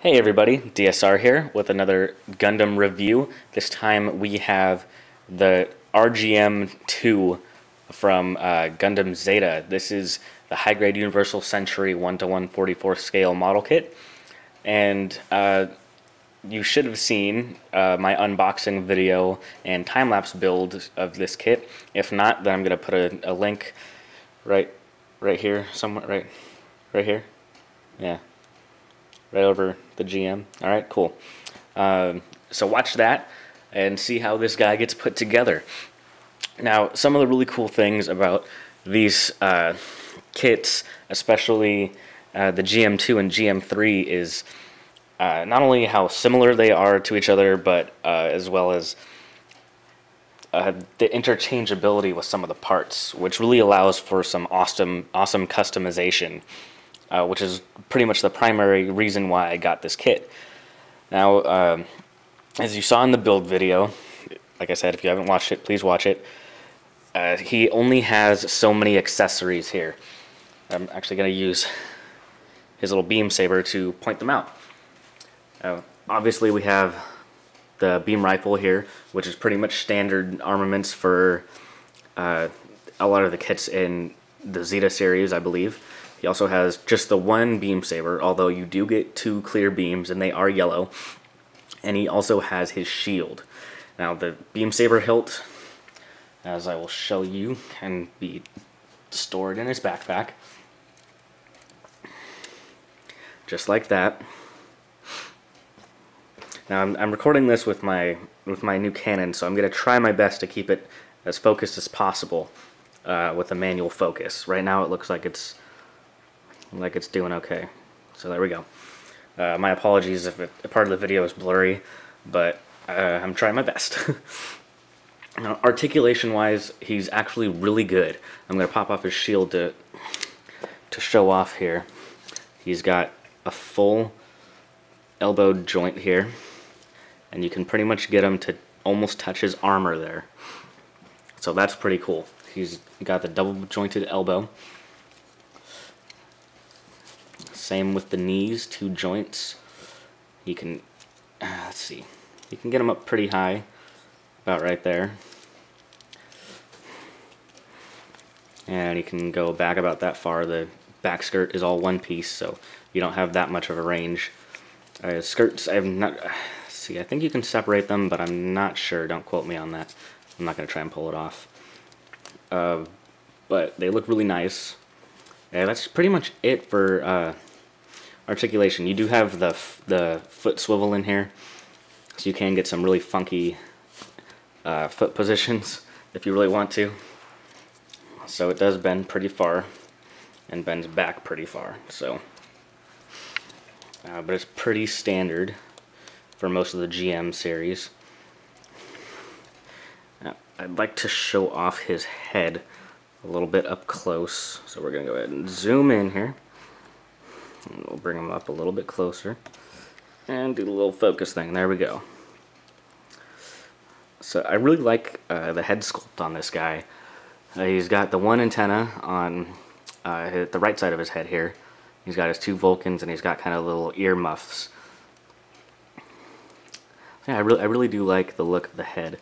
Hey everybody, DSR here with another Gundam review. This time we have the RGM-2 from Gundam Zeta. This is the high-grade Universal Century 1:144 scale model kit. And you should have seen my unboxing video and time-lapse build of this kit. If not, then I'm going to put a link right here, somewhere, right here. Yeah. Right over the GM. Alright, cool. So watch that and see how this guy gets put together. Now, some of the really cool things about these kits, especially the GM2 and GM3, is not only how similar they are to each other, but as well as the interchangeability with some of the parts, which really allows for some awesome customization. Which is pretty much the primary reason why I got this kit. Now, as you saw in the build video, like I said, if you haven't watched it, please watch it. He only has so many accessories here. I'm actually going to use his little beam saber to point them out. Obviously, we have the beam rifle here, which is pretty much standard armaments for a lot of the kits in the Zeta series, I believe. He also has just the one beam saber, although you do get two clear beams, and they are yellow. And he also has his shield. Now, the beam saber hilt, as I will show you, can be stored in his backpack. Just like that. Now, I'm recording this with my new Canon, so I'm going to try my best to keep it as focused as possible with a manual focus. Right now, it looks like it's doing okay. So there we go. My apologies if part of the video is blurry, but I'm trying my best. Now, articulation wise, he's actually really good. I'm going to pop off his shield to show off here. He's got a full elbow joint here, and you can pretty much get him to almost touch his armor there. So that's pretty cool. He's got the double jointed elbow. Same with the knees, two joints. You can, let's see, you can get them up pretty high, about right there. And you can go back about that far. The back skirt is all one piece, so you don't have that much of a range. Skirts, I'm not, see, I think you can separate them, but I'm not sure. Don't quote me on that. I'm not going to try and pull it off. But they look really nice. That's pretty much it for articulation. You do have the foot swivel in here, so you can get some really funky foot positions if you really want to. So it does bend pretty far and bends back pretty far. So, but it's pretty standard for most of the GM series. Now, I'd like to show off his head a little bit up close, so we're gonna go ahead and zoom in here. And we'll bring him up a little bit closer and do the little focus thing. There we go. So I really like the head sculpt on this guy. He's got the one antenna on the right side of his head here. He's got his two Vulcans, and he's got kind of little ear muffs. Yeah, I really do like the look of the head.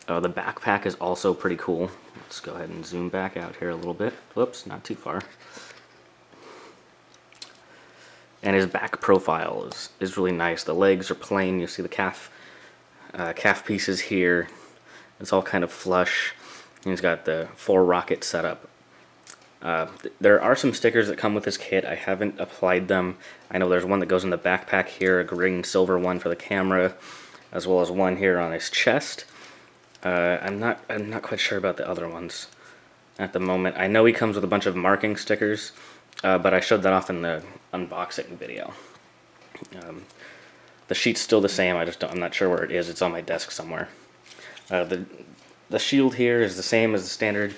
The backpack is also pretty cool. Let's go ahead and zoom back out here a little bit. Whoops, not too far. And his back profile is really nice. The legs are plain. You see the calf pieces here. It's all kind of flush. And he's got the 4-rocket setup. There are some stickers that come with this kit. I haven't applied them. I know there's one that goes in the backpack here, a green silver one for the camera, as well as one here on his chest. I'm not quite sure about the other ones at the moment. I know he comes with a bunch of marking stickers, but I showed that off in the unboxing video. The sheet's still the same. I'm not sure where it is. It's on my desk somewhere. The shield here is the same as the standard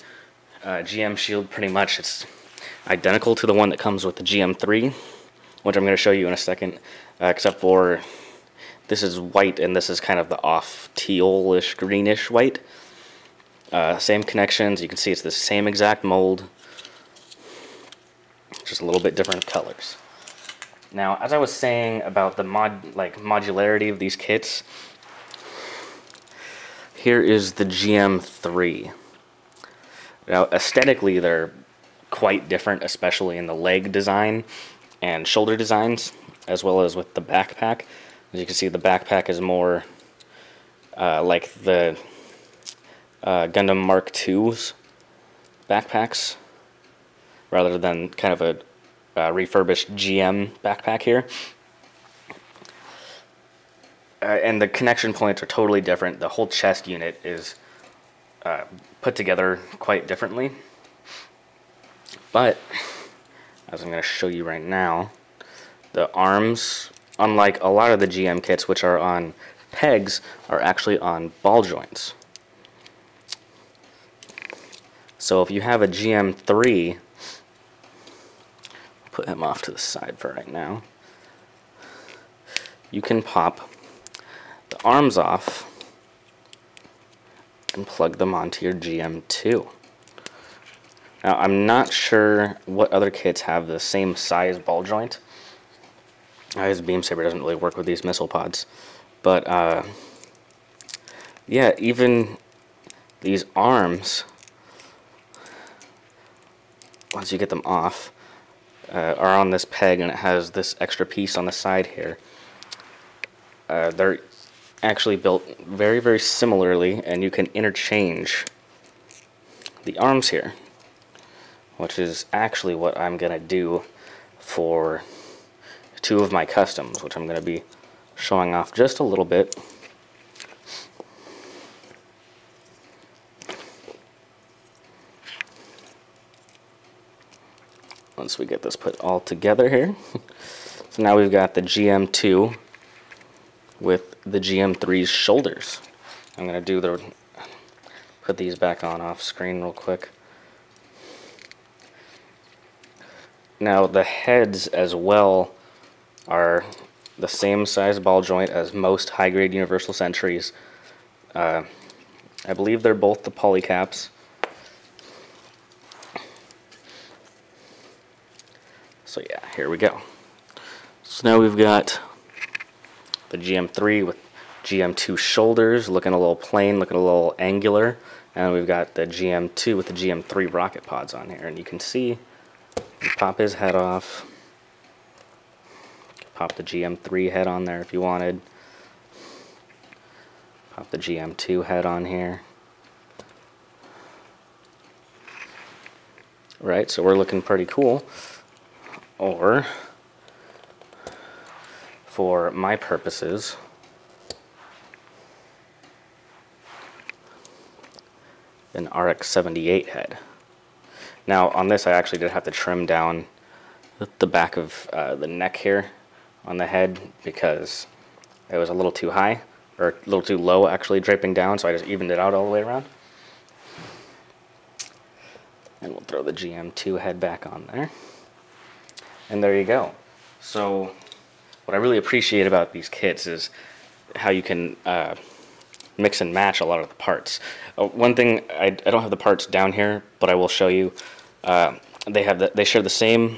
GM shield. Pretty much, it's identical to the one that comes with the GM3, which I'm going to show you in a second. Except for this is white, and this is kind of the off tealish, greenish white. Same connections. You can see it's the same exact mold, just a little bit different colors. Now, as I was saying about the modularity of these kits, here is the GM3. Now, aesthetically, they're quite different, especially in the leg design and shoulder designs, as well as with the backpack. As you can see, the backpack is more like the Gundam Mark II's backpacks, rather than kind of a refurbished GM backpack here. And the connection points are totally different. The whole chest unit is put together quite differently. But, as I'm going to show you right now, the arms, unlike a lot of the GM kits, which are on pegs, are actually on ball joints. So if you have a GM3, put him off to the side for right now, you can pop the arms off and plug them onto your GM2. Now, I'm not sure what other kits have the same size ball joint. His beam saber doesn't really work with these missile pods. But, yeah, even these arms, once you get them off, are on this peg, and it has this extra piece on the side here. They're actually built very, very similarly, and you can interchange the arms here, which is actually what I'm going to do for two of my customs, which I'm going to be showing off just a little bit. Once we get this put all together here. So now we've got the GM2 with the GM3's shoulders. I'm going to put these back on off screen real quick. Now the heads as well are the same size ball joint as most high-grade Universal Sentries. I believe they're both the polycaps. So yeah, here we go. So now we've got the GM3 with GM2 shoulders, looking a little plain, looking a little angular, and we've got the GM2 with the GM3 rocket pods on here, and you can see, you pop his head off, pop the GM3 head on there if you wanted, pop the GM2 head on here. Right, so we're looking pretty cool. Or, for my purposes, an RX-78 head. Now, on this I actually did have to trim down the back of the neck here on the head because it was a little too high, or a little too low actually draping down, so I just evened it out all the way around. And we'll throw the GM2 head back on there. And there you go. So what I really appreciate about these kits is how you can mix and match a lot of the parts. One thing, I don't have the parts down here, but I will show you. They share the same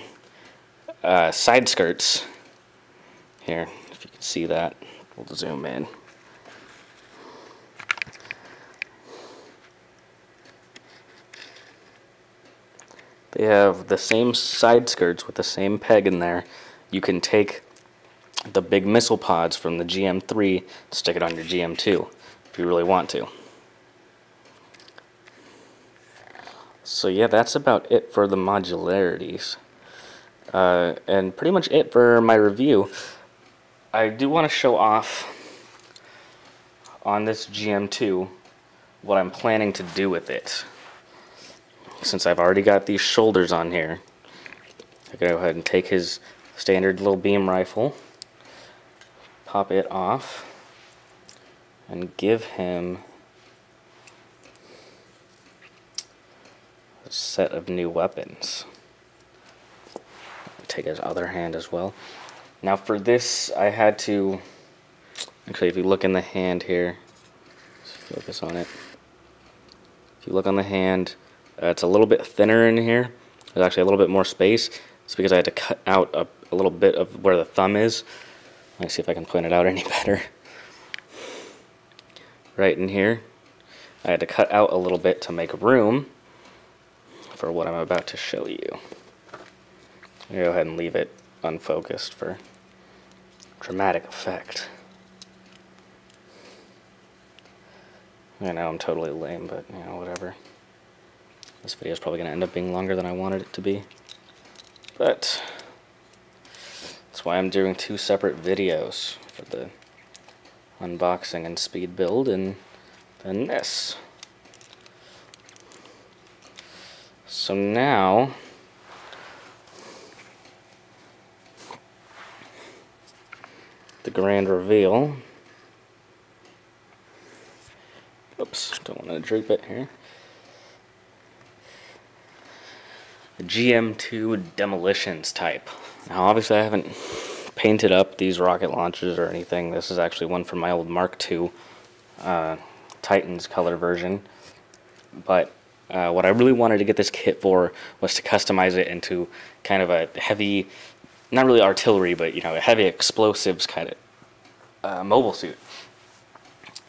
side skirts. Here, if you can see that, we'll zoom in. They have the same side skirts with the same peg in there. You can take the big missile pods from the GM3, stick it on your GM2 if you really want to. So yeah, that's about it for the modularities. And pretty much it for my review. I do want to show off on this GM2 what I'm planning to do with it. Since I've already got these shoulders on here, I can go ahead and take his standard little beam rifle, pop it off, and give him a set of new weapons. Take his other hand as well. Now for this, I had to, actually if you look in the hand here, let's focus on it. If you look on the hand, it's a little bit thinner in here. There's actually a little bit more space. It's because I had to cut out a little bit of where the thumb is. Let me see if I can point it out any better. Right in here, I had to cut out a little bit to make room for what I'm about to show you. I'm gonna go ahead and leave it unfocused for dramatic effect. I know I'm totally lame, but you know, whatever. This video is probably going to end up being longer than I wanted it to be. But that's why I'm doing 2 separate videos for the unboxing and speed build, and then this. So now the grand reveal. Oops, don't want to droop it here. The GM2 Demolitions type. Now obviously I haven't painted up these rocket launchers or anything. This is actually one from my old Mark II Titans color version. But what I really wanted to get this kit for was to customize it into kind of a heavy, not really artillery, but you know, a heavy explosives kind of mobile suit.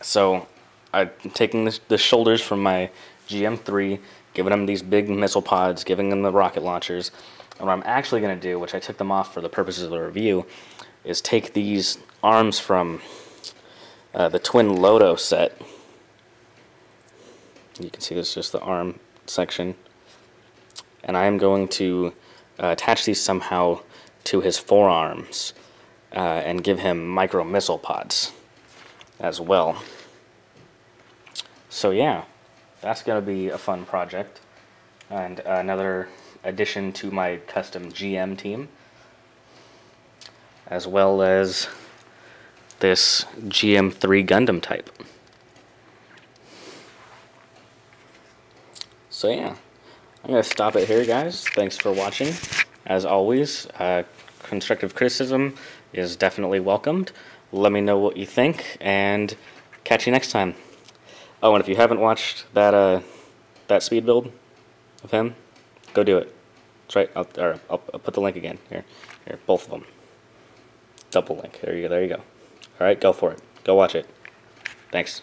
So I'm taking the shoulders from my GM3, giving them these big missile pods, giving them the rocket launchers. And what I'm actually going to do, which I took them off for the purposes of the review, is take these arms from the Twin Loto set. You can see this is just the arm section. And I am going to attach these somehow to his forearms and give him micro missile pods as well. So yeah, that's going to be a fun project, and another addition to my custom GM team, as well as this GM3 Gundam type. So yeah, I'm going to stop it here, guys. Thanks for watching. As always, constructive criticism is definitely welcomed. Let me know what you think, and catch you next time. Oh, and if you haven't watched that that speed build of him, go do it. That's right. I'll put the link again. Here, both of them. Double link. There you go. All right, go for it. Go watch it. Thanks.